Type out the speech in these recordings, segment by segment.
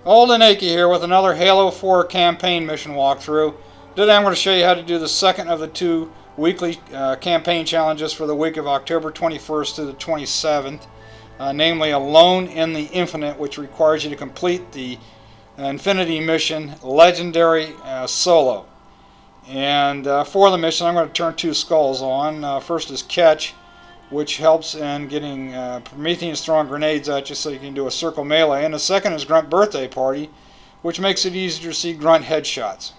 Old and Achy here with another Halo 4 campaign mission walkthrough. Today I'm going to show you how to do the second of the two weekly campaign challenges for the week of October 21st to the 27th. Namely Alone in the Infinite, which requires you to complete the Infinity mission Legendary Solo. And for the mission I'm going to turn two skulls on. First is Catch, which helps in getting Promethean throwing grenades at you so you can do a circle melee. And the second is Grunt Birthday Party, which makes it easier to see grunt headshots.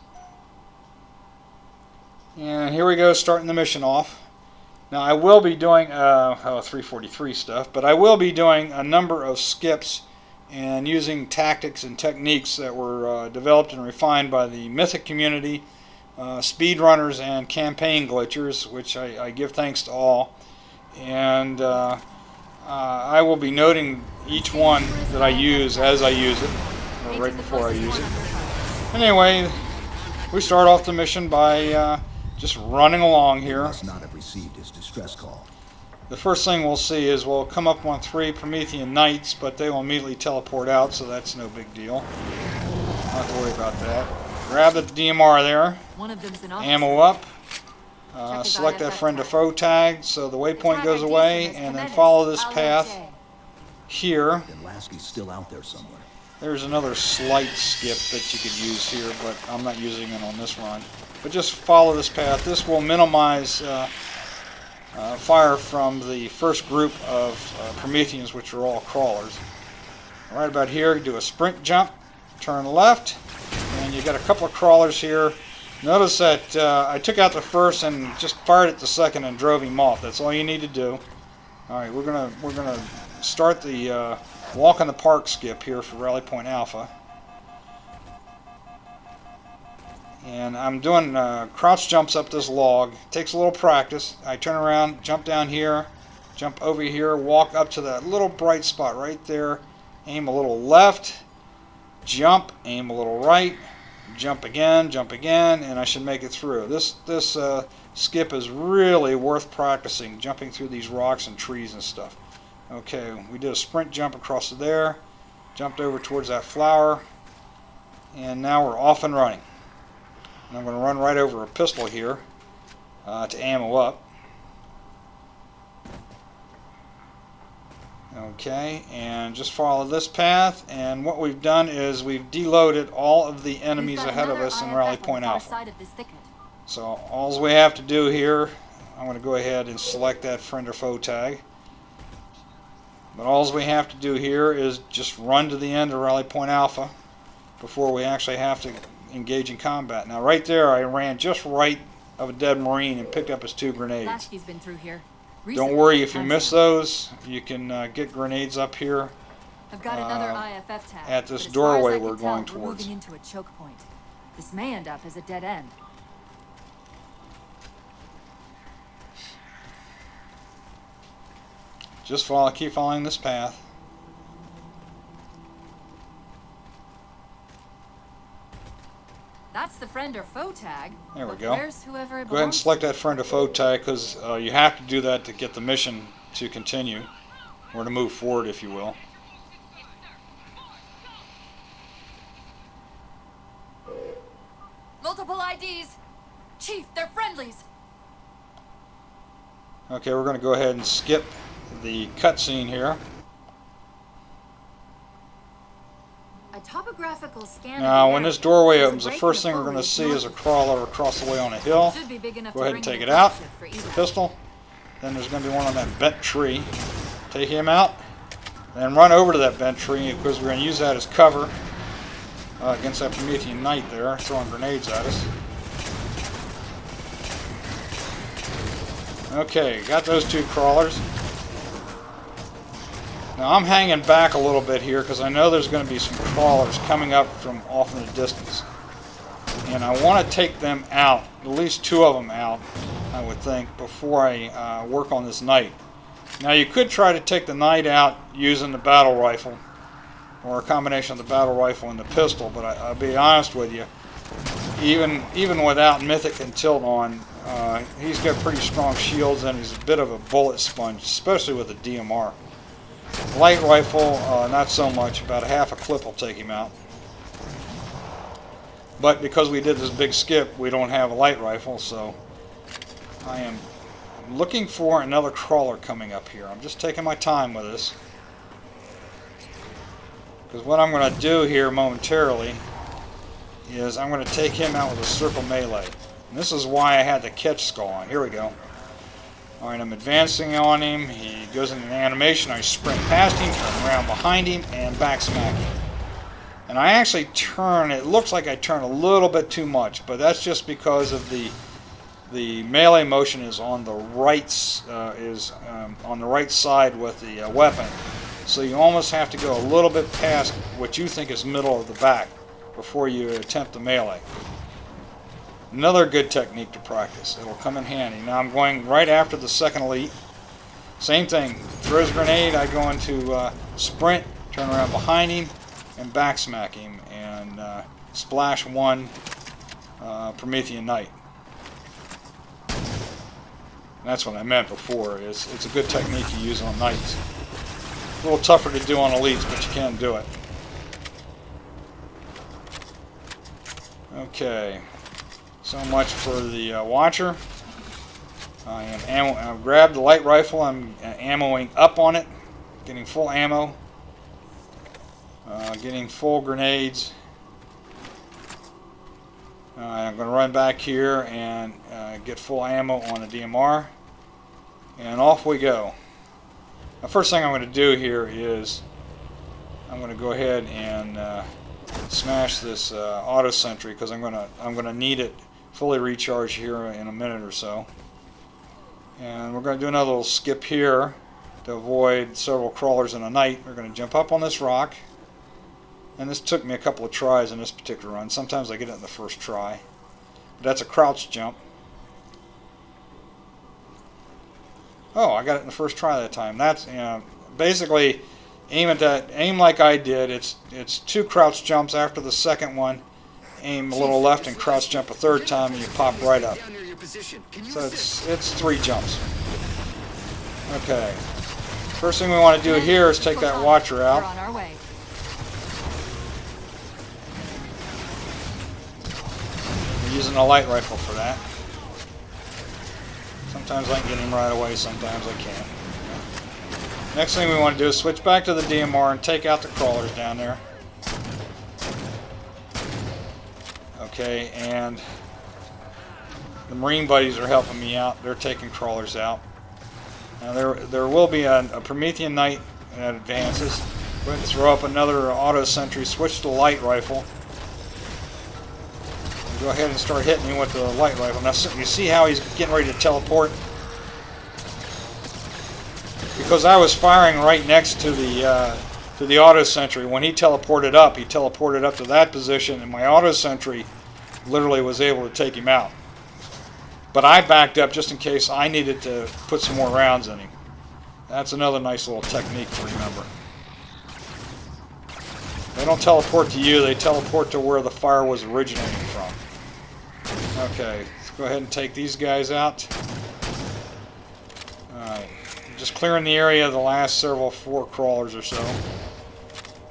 And here we go, starting the mission off. Now I will be doing 343 stuff, but I will be doing a number of skips and using tactics and techniques that were developed and refined by the Mythic community, speedrunners, and campaign glitchers, which I give thanks to all. And I will be noting each one that I use as I use it, or right before I use it. Anyway, we start off the mission by just running along here. Must not have received his distress call. The first thing we'll see is we'll come up on 3 Promethian Knights, but they will immediately teleport out, so that's no big deal. Don't have to worry about that. Grab the DMR there. Ammo up. Select that friend to foe tag so the waypoint goes away, and then follow this path here. Then Lasky's still out there somewhere. There's another slight skip that you could use here, but I'm not using it on this run. But just follow this path. This will minimize fire from the first group of Prometheans, which are all crawlers. Right about here, do a sprint jump, turn left, and you got a couple of crawlers here. Notice that I took out the first and just fired at the second and drove him off. That's all you need to do. All right, we're gonna start the walk in the park skip here for Rally Point Alpha, and I'm doing crouch jumps up this log. It takes a little practice. I turn around, jump down here, jump over here, walk up to that little bright spot right there. Aim a little left, jump, aim a little right. Jump again, and I should make it through. This skip is really worth practicing, jumping through these rocks and trees and stuff. Okay, we did a sprint jump across there, jumped over towards that flower, and now we're off and running. And I'm going to run right over a pistol here to ammo up. Okay, and just follow this path, and what we've done is we've deloaded all of the enemies ahead of us in Rally Point Alpha. So all we have to do here, I'm going to go ahead and select that friend or foe tag. But all we have to do here is just run to the end of Rally Point Alpha before we actually have to engage in combat. Now right there I ran just right of a dead Marine and picked up his 2 grenades. Been through here. Don't worry if you miss those, you can get grenades up here I've got another IFF tag, at this but as far as doorway I can we're tell, going towards. Moving into a choke point. This may end up as a dead end. Just keep following this path. That's the friend or foe tag. There we but go. Where's whoever it Go ahead and belongs select that friend or foe tag, because you have to do that to get the mission to continue, or to move forward, if you will. to. Multiple IDs. Chief, they're friendlies. Okay, we're going to go ahead and skip the cutscene here. A topographical scan. Now, when this doorway opens, the first thing we're going to see is a crawler across the way on a hill. Should be big enough Go to ahead and bring take you it a out. ship for either. Pistol. Then there's going to be one on that bent tree. Take him out. Then run over to that bent tree, because we're going to use that as cover against that Promethian Knight there, throwing grenades at us. Okay, got those 2 crawlers. Now I'm hanging back a little bit here because I know there's going to be some crawlers coming up from off in the distance. And I want to take them out, at least 2 of them out, I would think, before I work on this Knight. Now you could try to take the Knight out using the battle rifle, or a combination of the battle rifle and the pistol, but I'll be honest with you, even without Mythic and Tilt on, he's got pretty strong shields and he's a bit of a bullet sponge, especially with the DMR. Light rifle, not so much. About half a clip will take him out. But because we did this big skip, we don't have a light rifle, so I am looking for another crawler coming up here. I'm just taking my time with this. Because what I'm going to do here momentarily is I'm going to take him out with a circle melee. And this is why I had the catch skull on. Here we go. Alright, I'm advancing on him. He goes into an animation. I sprint past him, turn around behind him, and back smack him. And I actually turn, it looks like I turn a little bit too much, but that's just because of the melee motion is on the right on the right side with the weapon. So you almost have to go a little bit past what you think is middle of the back before you attempt the melee. Another good technique to practice. It'll come in handy. Now I'm going right after the second elite. Same thing. Throws a grenade, I go into sprint, turn around behind him, and back smack him, and splash one Promethian Knight. And that's what I meant before. It's a good technique to use on Knights. A little tougher to do on elites, but you can do it. Okay. So much for the Watcher. I've grabbed the light rifle. I'm ammoing up on it, getting full ammo, getting full grenades. I'm going to run back here and get full ammo on the DMR, and off we go. The first thing I'm going to do here is I'm going to go ahead and smash this auto sentry, because I'm going to need it fully recharged here in a minute or so. And we're going to do another little skip here to avoid several crawlers in a night. We're going to jump up on this rock, and this took me a couple of tries in this particular run. Sometimes I get it in the first try. But that's a crouch jump. Oh, I got it in the first try that time. That's, you know, basically aim like I did. It's two crouch jumps after the second one. Aim a little left and crouch jump a third time, and you pop right up. So it's three jumps. Okay. First thing we want to do here is take that Watcher out. We're on our way. We're using a light rifle for that. Sometimes I can get him right away, sometimes I can't. Next thing we want to do is switch back to the DMR and take out the crawlers down there. Okay, and the Marine buddies are helping me out. They're taking crawlers out. Now there will be a Promethian Knight that advances. Go ahead and throw up another auto sentry. Switch to the light rifle. And go ahead and start hitting him with the light rifle. Now you see how he's getting ready to teleport? Because I was firing right next to the auto sentry. When he teleported up to that position, and my auto sentry literally was able to take him out. But I backed up just in case I needed to put some more rounds in him. That's another nice little technique to remember. They don't teleport to you, they teleport to where the fire was originating from. Okay, let's go ahead and take these guys out. Alright, just clearing the area of the last four crawlers or so.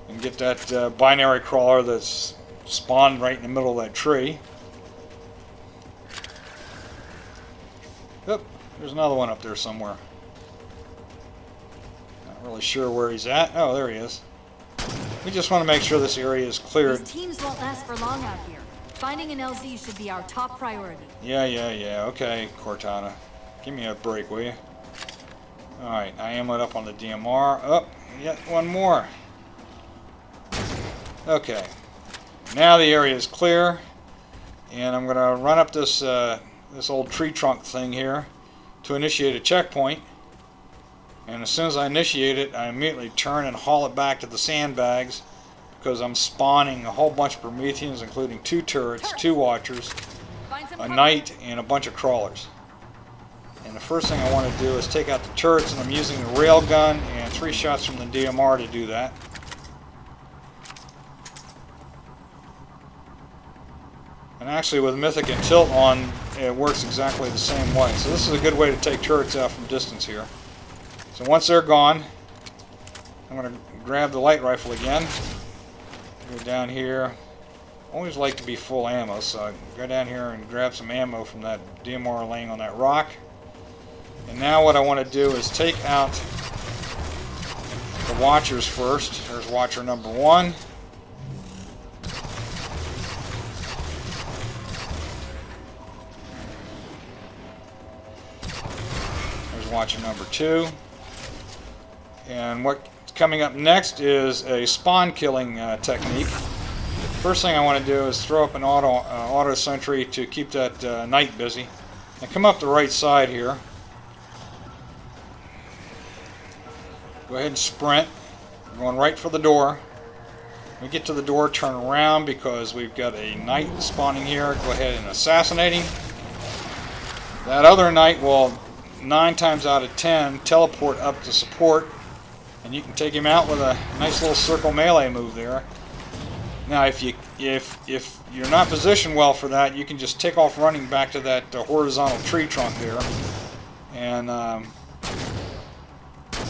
And get that binary crawler that's spawned right in the middle of that tree. Oop, there's another one up there somewhere. Not really sure where he's at. Oh, there he is. We just want to make sure this area is cleared. These teams won't last for long out here. Finding an LZ should be our top priority. Yeah. Okay, Cortana. Give me a break, will you? Alright, I ammoed up on the DMR. Oh, yet one more. Okay. Now the area is clear. And I'm going to run up this old tree trunk thing here to initiate a checkpoint. And as soon as I initiate it, I immediately turn and haul it back to the sandbags, because I'm spawning a whole bunch of Prometheans, including 2 turrets, 2 Watchers, a Knight, and a bunch of crawlers. And the first thing I want to do is take out the turrets, and I'm using the railgun and 3 shots from the DMR to do that. And actually with Mythic and Tilt on, it works exactly the same way. So this is a good way to take turrets out from distance here. So once they're gone, I'm going to grab the light rifle again. Go down here, always like to be full ammo, so I go down here and grab some ammo from that DMR laying on that rock. And now what I want to do is take out the watchers first. There's watcher number 1. There's watcher number 2. And what's coming up next is a spawn killing technique. First thing I want to do is throw up an auto sentry to keep that knight busy. And come up the right side here. Go ahead and sprint. We're going right for the door. When we get to the door, turn around because we've got a knight spawning here. Go ahead and assassinate him. That other knight will 9 times out of 10 teleport up to support, and you can take him out with a nice little circle melee move there. Now, if you're not positioned well for that, you can just take off running back to that horizontal tree trunk there, and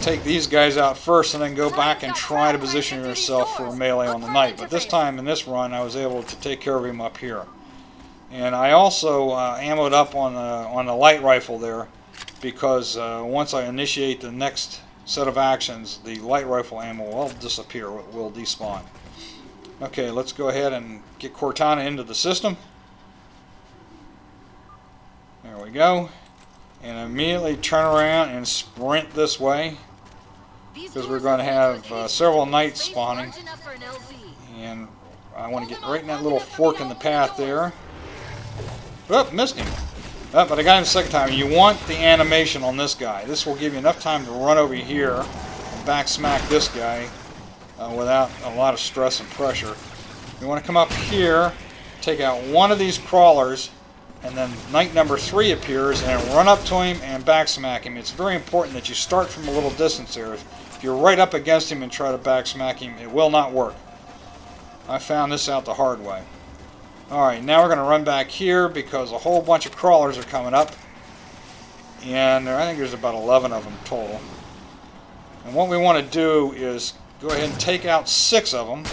take these guys out first, and then go back and try to position yourself for a melee on the knight. But this time in this run, I was able to take care of him up here. And I also ammoed up on the light rifle there, because once I initiate the next set of actions, the light rifle ammo will disappear, will despawn. Okay, let's go ahead and get Cortana into the system. There we go. And immediately turn around and sprint this way, because we're going to have several knights spawning. And I want to get right in that little fork in the path there. Oh, missed him. Oh, but I got him the second time. You want the animation on this guy. This will give you enough time to run over here and back smack this guy without a lot of stress and pressure. You want to come up here, take out one of these crawlers, and then knight number 3 appears, and run up to him and back smack him. It's very important that you start from a little distance here. If you're right up against him and try to back smack him, it will not work. I found this out the hard way. Alright, now we're going to run back here because a whole bunch of crawlers are coming up. And I think there's about 11 of them total. And what we want to do is go ahead and take out 6 of them.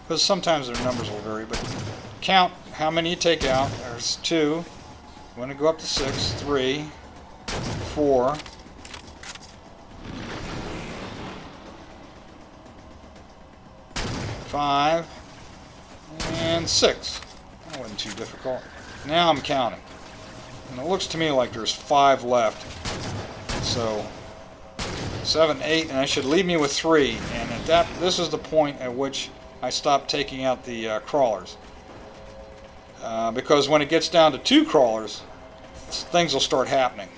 Because sometimes their numbers will vary, but count how many you take out. There's 2. You want to go up to 6. 3, 4, 5, and 6. That wasn't too difficult. Now I'm counting. And it looks to me like there's 5 left. So 7, 8, and that should leave me with 3. And this is the point at which I stop taking out the crawlers. Because when it gets down to 2 crawlers, things will start happening.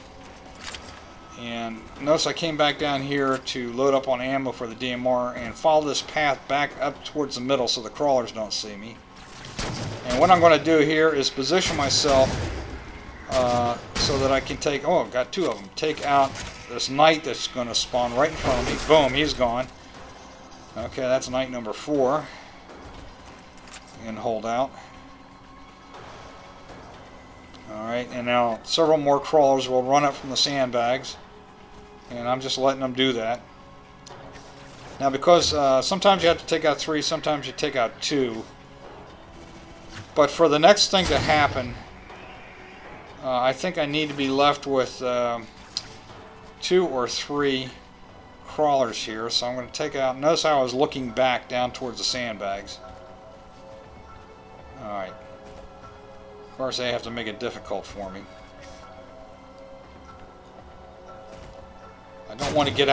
And notice I came back down here to load up on ammo for the DMR and follow this path back up towards the middle so the crawlers don't see me. And what I'm going to do here is position myself so that I can take, oh, I've got 2 of them, take out this knight that's going to spawn right in front of me. Boom, he's gone. Okay, that's knight number 4. And hold out. Alright, and now several more crawlers will run up from the sandbags. And I'm just letting them do that. Now because sometimes you have to take out 3, sometimes you take out 2. But for the next thing to happen, I think I need to be left with 2 or 3 crawlers here. So I'm going to take out, notice how I was looking back down towards the sandbags. Alright. Of course they have to make it difficult for me. I don't want to get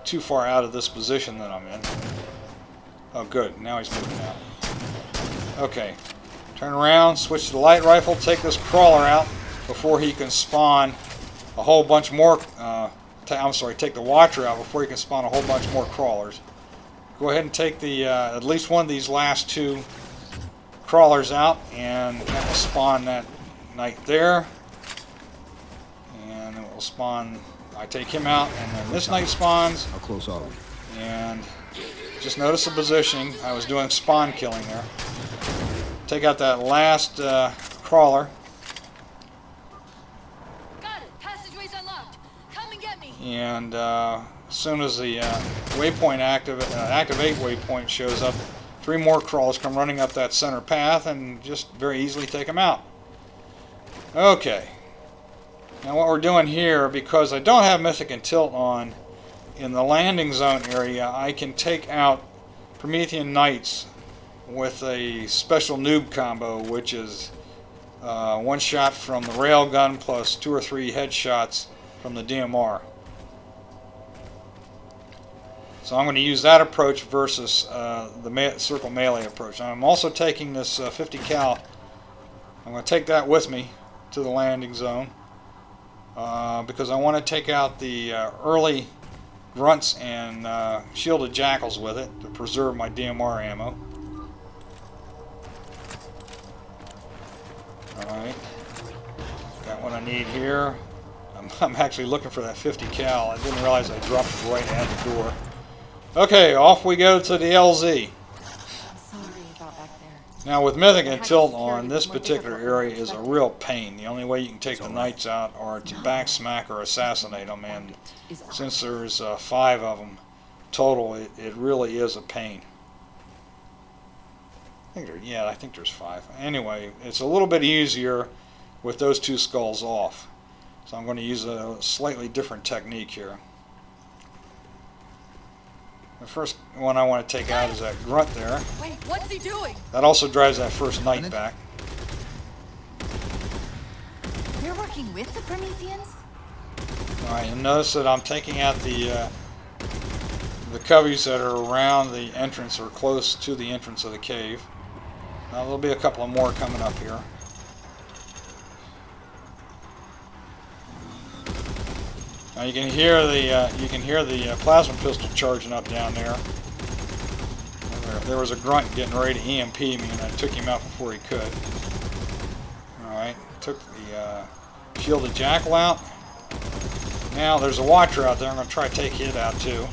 too far out of this position that I'm in. Oh good, now he's moving out. Okay, turn around, switch to the light rifle, take this crawler out before he can spawn a whole bunch more, take the watcher out before he can spawn a whole bunch more crawlers. Go ahead and take the at least one of these last 2 crawlers out, and that will spawn that knight there. And it will spawn, I take him out, and then this knight spawns. How close are we? And just notice the positioning. I was doing spawn killing there. Take out that last crawler. Got it. Passageways unlocked. Come and get me. And as soon as the waypoint activate waypoint shows up, 3 more crawlers come running up that center path and just very easily take them out. Okay. Now what we're doing here, because I don't have Mythic and Tilt on in the landing zone area, I can take out Promethian Knights with a special noob combo, which is 1 shot from the railgun plus 2 or 3 headshots from the DMR. So I'm going to use that approach versus the circle melee approach. I'm also taking this 50 cal. I'm going to take that with me to the landing zone because I want to take out the early grunts and shielded jackals with it to preserve my DMR ammo. Alright, got what I need here. I'm actually looking for that 50 cal. I didn't realize I dropped it right at the door. Okay, off we go to the LZ. Now with Mythic and Tilt on, this particular area is a real pain. The only way you can take the Knights out are to back smack or assassinate them, and since there's 5 of them total, it really is a pain. I think there's 5. Anyway, it's a little bit easier with those 2 skulls off. So I'm going to use a slightly different technique here. The first one I want to take out is that grunt there. Wait, what's he doing? That also drives that first Knight back. You're working with the Prometheans? Alright, and notice that I'm taking out the coveys that are around the entrance or close to the entrance of the cave. Now there'll be a couple of more coming up here. Now you can hear the plasma pistol charging up down there. There was a grunt getting ready to EMP me, and I took him out before he could. Alright, took the shielded jackal out. Now there's a watcher out there. I'm going to try to take it out too.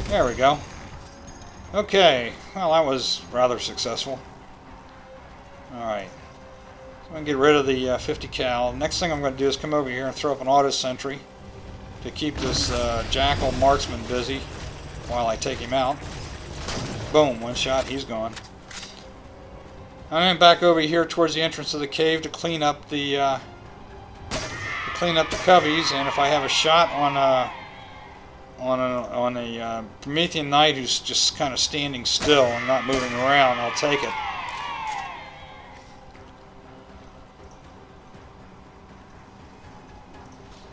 There we go. Okay, well that was rather successful. Alright. I'm going to get rid of the 50 cal. Next thing I'm going to do is come over here and throw up an auto sentry to keep this jackal marksman busy while I take him out. Boom, 1 shot, he's gone. I'm going back over here towards the entrance of the cave to clean up the coveys, and if I have a shot on a Promethian Knight who's just kind of standing still and not moving around, I'll take it.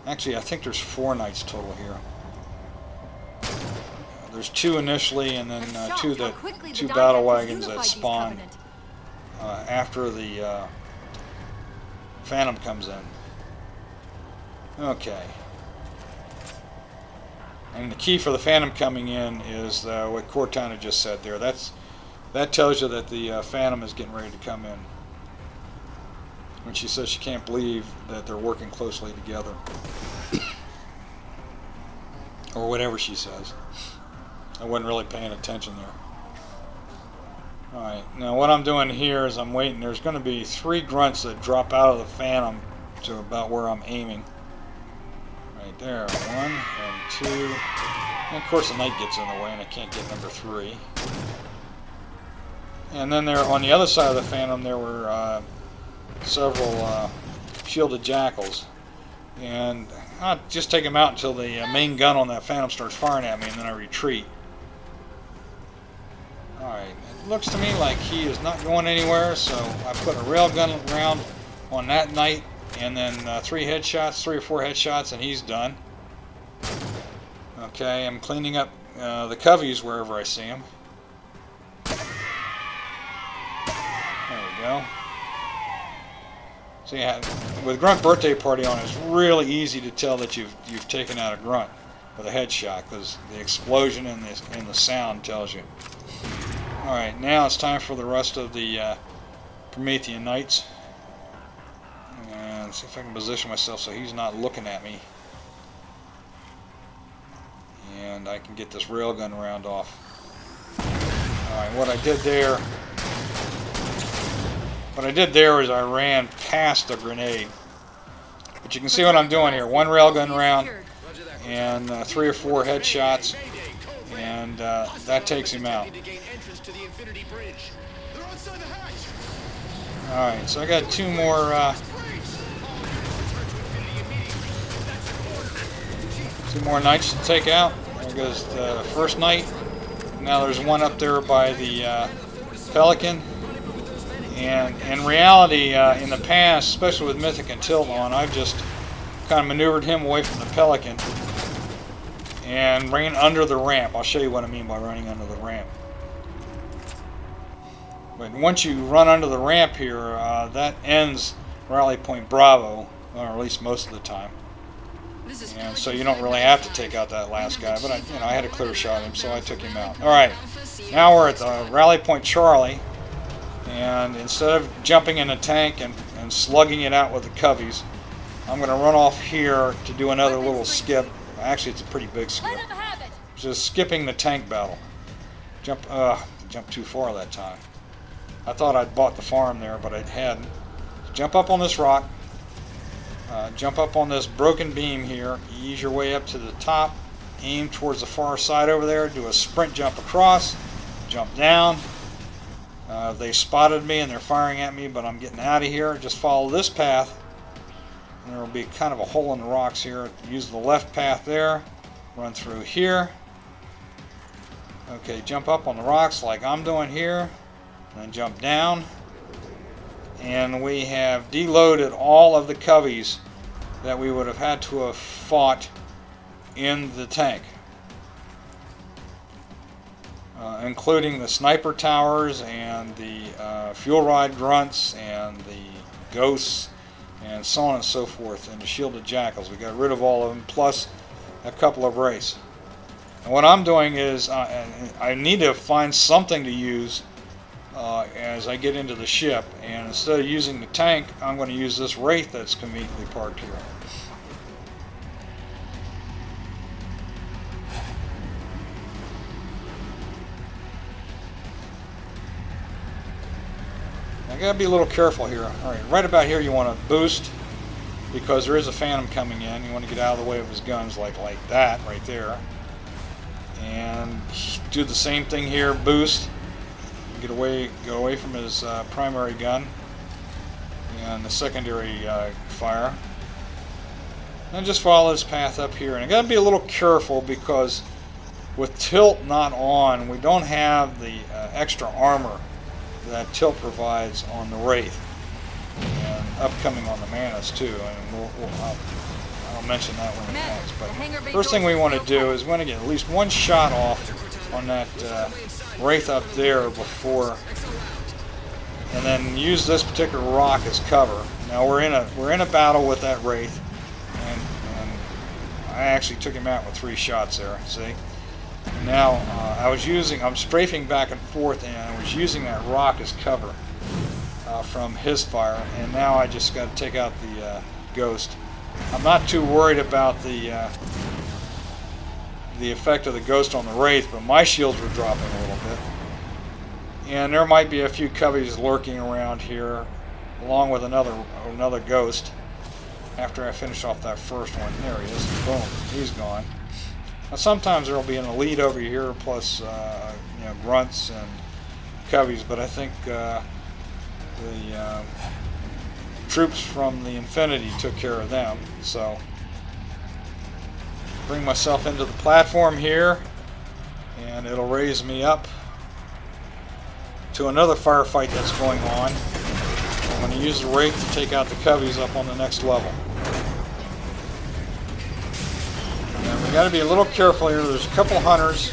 Actually, I think there's 4 Knights total here. There's 2 initially, and then 2 battle wagons that spawn after the Phantom comes in. Okay. And the key for the Phantom coming in is what Cortana just said there. That tells you that the Phantom is getting ready to come in. When she says she can't believe that they're working closely together. Or whatever she says. I wasn't really paying attention there. Alright, now what I'm doing here is I'm waiting. There's going to be 3 grunts that drop out of the Phantom to about where I'm aiming. Right there, 1 and 2. And of course the Knight gets in the way and I can't get number 3. And then there on the other side of the Phantom there were several shielded jackals, and I'll just take them out until the main gun on that Phantom starts firing at me, and then I retreat. Alright, it looks to me like he is not going anywhere, so I put a railgun round on that Knight, and then 3 or 4 headshots, and he's done. Okay, I'm cleaning up the coveys wherever I see them. There we go. So yeah, with Grunt Birthday Party on, it's really easy to tell that you've taken out a grunt with a headshot, because the explosion and the sound tells you. All right, now it's time for the rest of the Promethian Knights, and see if I can position myself so he's not looking at me, and I can get this railgun round off. All right, what I did there is I ran past the grenade. But you can see what I'm doing here. 1 railgun round and 3 or 4 headshots. and that takes him out. Alright, so I got two more knights to take out. There goes the first knight. Now there's one up there by the Pelican. And in reality, in the past, especially with Mythic and Tilt on, I've just kind of maneuvered him away from the Pelican and ran under the ramp. I'll show you what I mean by running under the ramp. But once you run under the ramp here, that ends Rally Point Bravo, or at least most of the time. And so you don't really have to take out that last guy, but I had a clear shot at him, so I took him out. All right, now we're at the Rally Point Charlie, and instead of jumping in the tank and slugging it out with the coveys, I'm going to run off here to do another little skip. Actually, it's a pretty big skip. Just skipping the tank battle. Jumped too far that time. I thought I'd bought the farm there, but I hadn't. Jump up on this rock. Jump up on this broken beam here. Ease your way up to the top. Aim towards the far side over there. Do a sprint jump across. Jump down. They spotted me and they're firing at me, but I'm getting out of here. Just follow this path. And there will be kind of a hole in the rocks here. Use the left path there. Run through here. Okay, jump up on the rocks like I'm doing here. And then jump down. And we have deloaded all of the coveys that we would have had to have fought in the tank. Including the sniper towers and the fuel rod grunts and the ghosts and so on and so forth, and the shielded jackals. We got rid of all of them, plus a couple of wraiths. And what I'm doing is I need to find something to use as I get into the ship, and instead of using the tank, I'm going to use this wraith that's conveniently parked here. I gotta be a little careful here. Alright, right about here you want to boost, because there is a phantom coming in. You want to get out of the way of his guns like that right there. And do the same thing here, boost. Go away from his primary gun and the secondary fire. And just follow this path up here. And I gotta be a little careful because with tilt not on, we don't have the extra armor that tilt provides on the Wraith, and upcoming on the Manus too. And I'll mention that one next. But first thing we want to do is we want to get at least one shot off on that Wraith up there before, and then use this particular rock as cover. Now we're in a battle with that Wraith, and I actually took him out with 3 shots there. See. Now I'm strafing back and forth, and I was using that rock as cover from his fire, and now I just got to take out the ghost. I'm not too worried about the effect of the ghost on the Wraith, but my shields were dropping a little bit, and there might be a few coveys lurking around here, along with another ghost. After I finish off that first one, there he is. Boom, he's gone. Now sometimes there will be an elite over here, plus grunts and coveys, but I think the troops from the Infinity took care of them. So bring myself into the platform here, and it'll raise me up to another firefight that's going on. I'm going to use the Wraith to take out the coveys up on the next level. We got to be a little careful here. There's a couple hunters,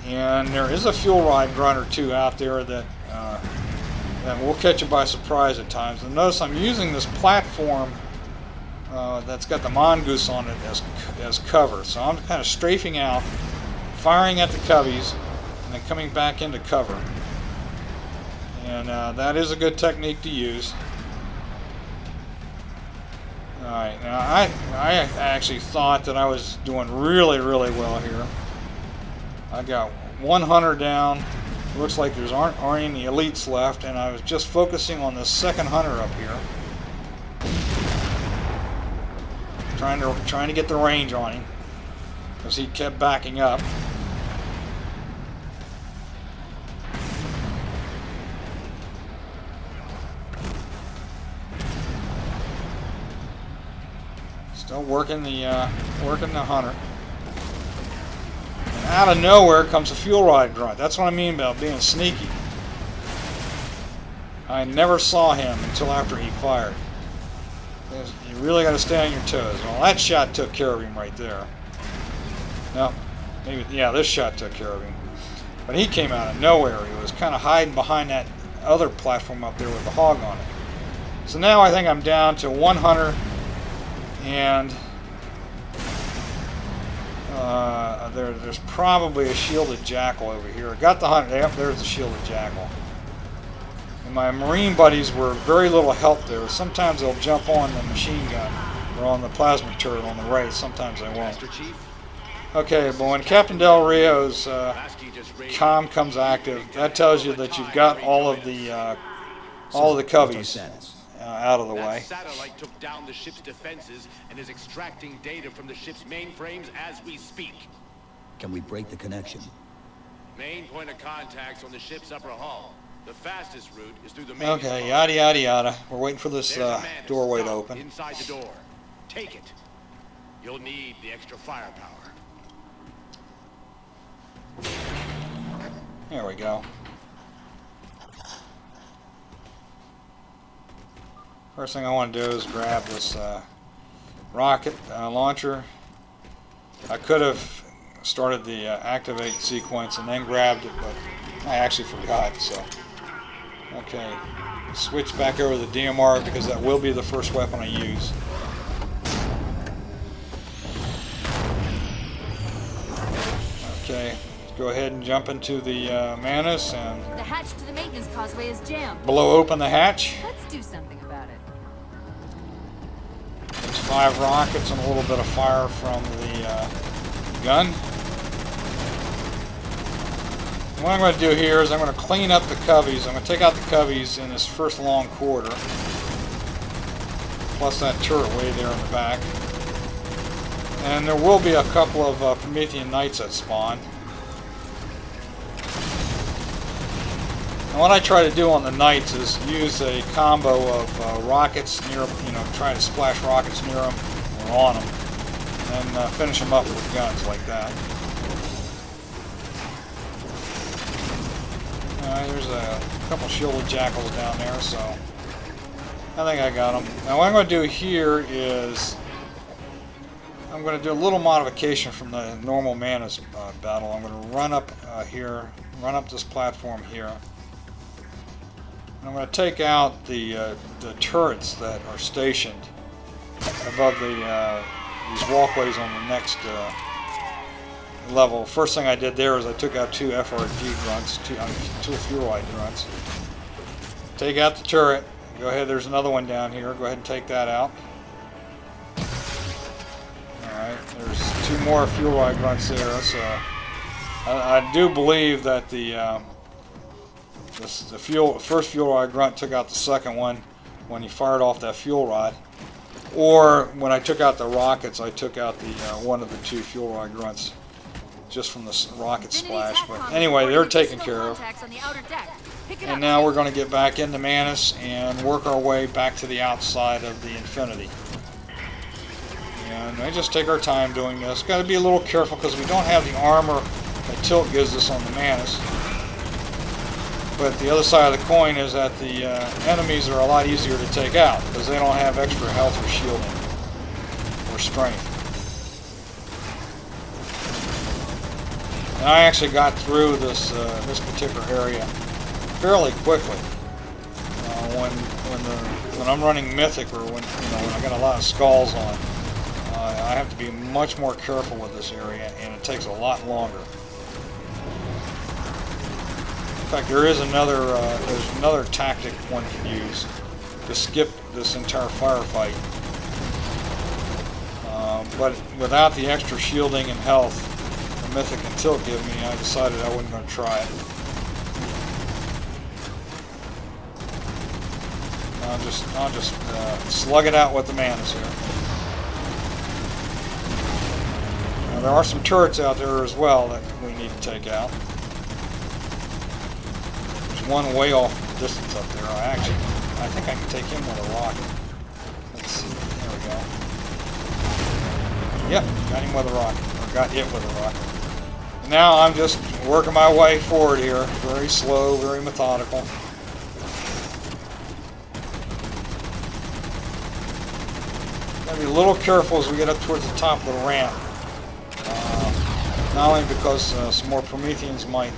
and there is a fuel rod grunt or two out there that will catch you by surprise at times. And notice I'm using this platform that's got the mongoose on it as cover. So I'm kind of strafing out, firing at the coveys, and then coming back into cover. And that is a good technique to use. Alright, now I actually thought that I was doing really, really well here. I got one hunter down. Looks like there aren't any elites left, and I was just focusing on the second hunter up here. Trying to get the range on him. because he kept backing up. Still working the hunter. And out of nowhere comes a fuel rod grunt. That's what I mean about being sneaky. I never saw him until after he fired. You really got to stay on your toes. Well, that shot took care of him right there. No, maybe, yeah, this shot took care of him. But he came out of nowhere. He was kind of hiding behind that other platform up there with the hog on it. So now I think I'm down to one hunter and there's probably a shielded jackal over here. I got the hunter. Yep, there's the shielded jackal. And my marine buddies were very little help there. Sometimes they'll jump on the machine gun or on the plasma turret on the right. Sometimes they won't. Okay, but when Captain Del Rio's comm comes active, that tells you that you've got all of the coveys out of the way. That satellite took down the ship's defenses and is extracting data from the ship's mainframes as we speak. Can we break the connection? Main point of contact's on the ship's upper hull. The fastest route is through the main. Okay, yada yada yada. We're waiting for this doorway to open. Inside the door. Take it. You'll need the extra firepower. There we go. First thing I want to do is grab this rocket launcher. I could have started the activate sequence and then grabbed it, but I actually forgot. So, okay, switch back over to the DMR because that will be the first weapon I use. Okay, let's go ahead and jump into the Manus and The hatch to the maintenance causeway is jammed. blow open the hatch. Let's do something about it. There's 5 rockets and a little bit of fire from the gun. And what I'm going to do here is I'm going to clean up the coveys. I'm going to take out the coveys in this first long corridor, plus that turret way there in the back. And there will be a couple of Promethian Knights that spawn. And what I try to do on the Knights is use a combo of rockets near, try to splash rockets near them or on them, and finish them up with guns like that. There's a couple shielded jackals down there, so I think I got them. Now what I'm going to do here is I'm going to do a little modification from the normal Manus battle. I'm going to run up here, run up this platform here. And I'm going to take out the turrets that are stationed above these walkways on the next level. First thing I did there is I took out 2 FRG grunts, 2 fuelite grunts. Take out the turret. Go ahead, there's another one down here. Go ahead and take that out. Alright, there's 2 more fuelite grunts there. So I do believe that the first fuel rod grunt took out the second one when he fired off that fuel rod. Or when I took out the rockets, I took out the one of the 2 fuel rod grunts just from the rocket splash. But anyway, they're taken care of. And now we're going to get back into Manus and work our way back to the outside of the Infinity. And I just take our time doing this. Got to be a little careful because we don't have the armor that Tilt gives us on the Manus. But the other side of the coin is that the enemies are a lot easier to take out because they don't have extra health or shielding or strength. And I actually got through this particular area fairly quickly. When I'm running Mythic or when I got a lot of skulls on, I have to be much more careful with this area, and it takes a lot longer. In fact, there's another tactic one can use to skip this entire firefight. But without the extra shielding and health the Mythic and Tilt give me, I decided I wasn't going to try it. I'll just slug it out with the Manus here. Now, there are some turrets out there as well that we need to take out. There's one way off the distance up there. I think I can take him with a rocket. Let's see. There we go. Yep, got him with a rocket. Or got it with a rocket. Now I'm just working my way forward here. Very slow, very methodical. Gotta be a little careful as we get up towards the top of the ramp. Not only because some more Prometheans might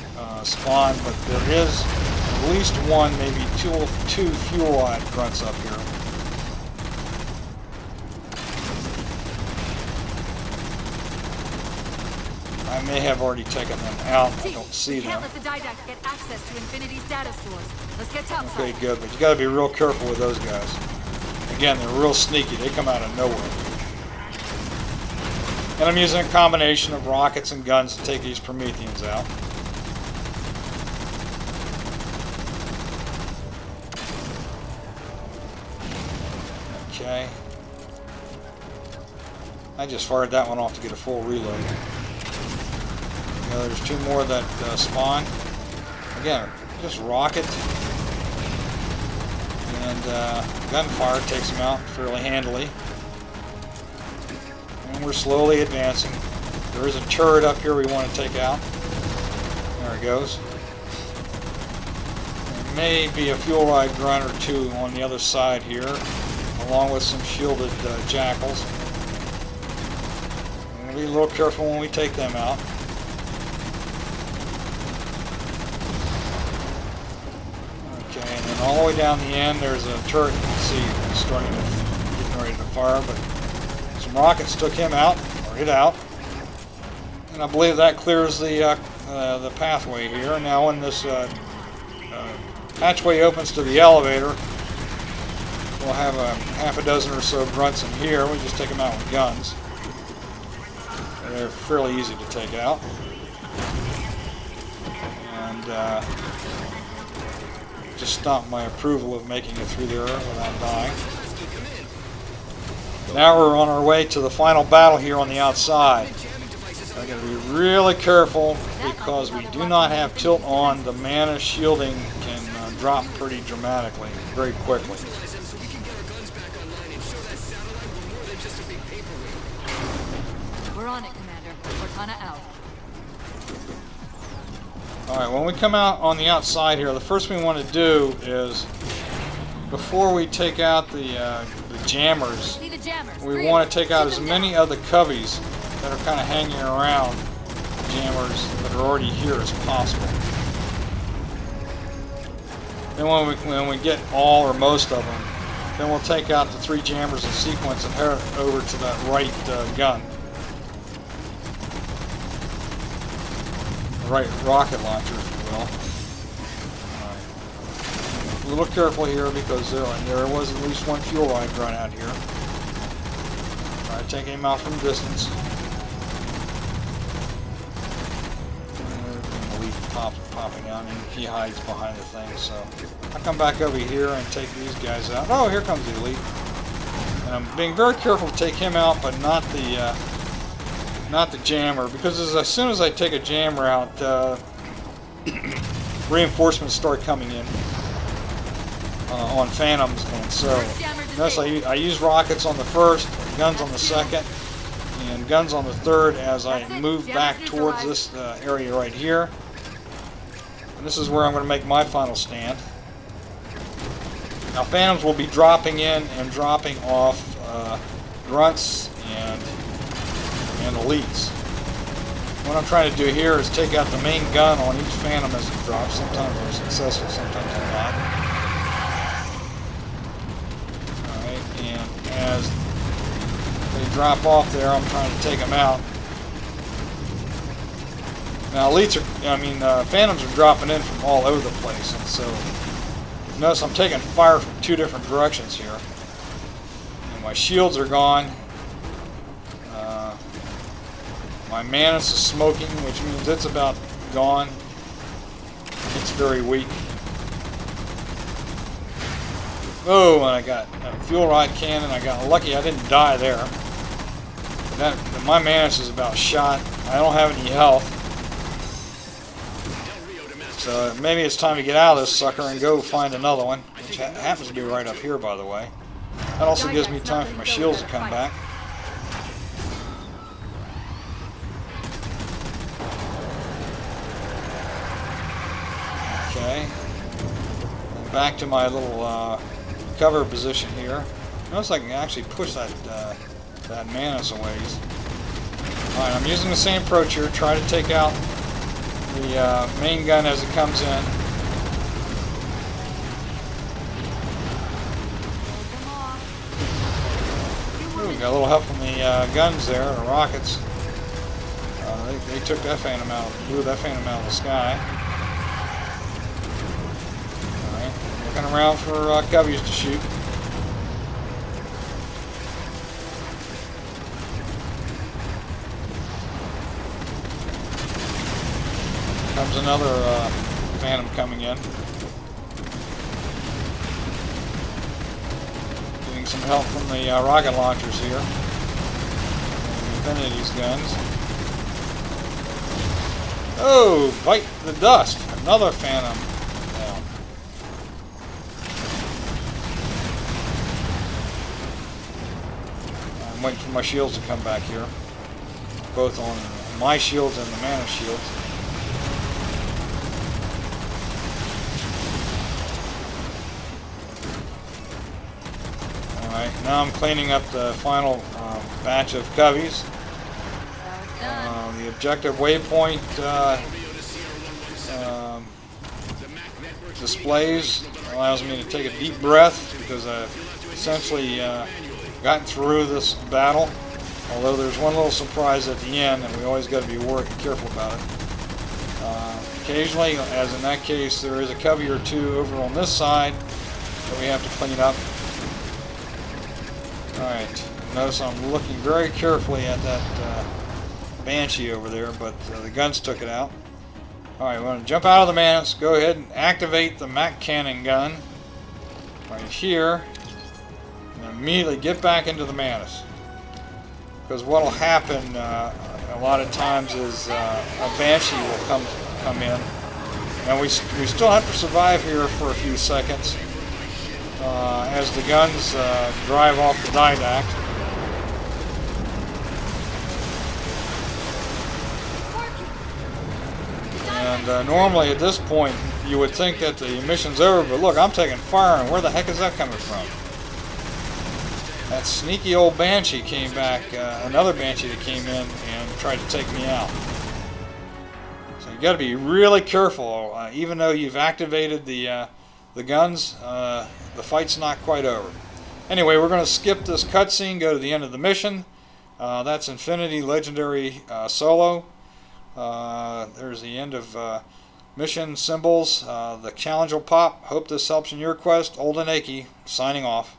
spawn, but there is at least one, maybe two fuel rod grunts up here. I may have already taken them out. I don't see them. Can't let the Didact get access to Infinity's data stores. Let's get topside. Okay, good, but you gotta be real careful with those guys. Again, they're real sneaky. They come out of nowhere. And I'm using a combination of rockets and guns to take these Prometheans out. Okay. I just fired that one off to get a full reload. There's two more that spawn. Again, just rocket. And gunfire takes them out fairly handily. And we're slowly advancing. There is a turret up here we want to take out. There it goes. There may be a fuel rod grunt or two on the other side here, along with some shielded jackals. We're going to be a little careful when we take them out. Okay, and then all the way down the end there's a turret you can see starting to getting ready to fire, but some rockets took him out, or it out. And I believe that clears the pathway here. Now when this hatchway opens to the elevator, we'll have a half a dozen or so grunts in here. We just take them out with guns. They're fairly easy to take out. And just stomp my approval of making it through there without dying. Now we're on our way to the final battle here on the outside. I got to be really careful because we do not have tilt on. The mana shielding can drop pretty dramatically, very quickly. We're on it, Commander. Cortana out. Alright, when we come out on the outside here, the first thing we want to do is, before we take out the jammers, we want to take out as many of the coveys that are kind of hanging around jammers that are already here as possible. Then when we get all or most of them, then we'll take out the 3 jammers in sequence and head over to that right gun. Right rocket launcher, if you will. Right. A little careful here because there was at least one fuel rod grunt out here. Try taking him out from distance. Popping out, and he hides behind the thing. So I come back over here and take these guys out. Oh, here comes the elite. And I'm being very careful to take him out, but not the jammer, because as soon as I take a jammer out, reinforcements start coming in on Phantoms, and so notice I use rockets on the first, guns on the second, and guns on the third as I move back towards this area right here. And this is where I'm going to make my final stand. Now Phantoms will be dropping in and dropping off grunts and elites. What I'm trying to do here is take out the main gun on each Phantom as it drops. Sometimes I'm successful, sometimes I'm not. Alright, and as they drop off there, I'm trying to take them out. Now elites Phantoms are dropping in from all over the place, and so notice I'm taking fire from 2 different directions here. And my shields are gone. My Manus is smoking, which means it's about gone. It's very weak. Oh, and I got a fuel rod cannon. I got lucky I didn't die there. My Manus is about shot. I don't have any health. So maybe it's time to get out of this sucker and go find another one, which happens to be right up here, by the way. That also gives me time for my shields to come back. Okay. And back to my little cover position here. Notice I can actually push that Manus a ways. Alright, I'm using the same approach here. Try to take out the main gun as it comes in. Ooh, we got a little help from the guns there, the rockets. They took that phantom out, blew that phantom out of the sky. Alright, looking around for coveys to shoot. Comes another phantom coming in. Getting some help from the rocket launchers here. Infinity's guns. Oh, bite the dust. Another phantom down. I'm waiting for my shields to come back here. Both on my shields and the Manus shields. Alright, now I'm cleaning up the final batch of coveys. The objective waypoint displays allows me to take a deep breath because I've essentially gotten through this battle. Although there's one little surprise at the end, and we always got to be careful about it. Occasionally, as in that case, there is a covey or two over on this side that we have to clean up. Alright, notice I'm looking very carefully at that Banshee over there, but the guns took it out. Alright, we're going to jump out of the Manus, go ahead and activate the Mac cannon gun right here, and immediately get back into the Manus. Because what will happen a lot of times is a Banshee will come in, and we still have to survive here for a few seconds as the guns drive off the didact. And normally at this point you would think that the mission's over, but look, I'm taking fire, and where the heck is that coming from? That sneaky old Banshee came back, another Banshee that came in and tried to take me out. So you got to be really careful. Even though you've activated the guns, the fight's not quite over. Anyway, we're going to skip this cutscene, go to the end of the mission. That's Infinity Legendary Solo. There's the end of mission symbols. The challenge will pop. Hope this helps in your quest. Old and Achy, signing off.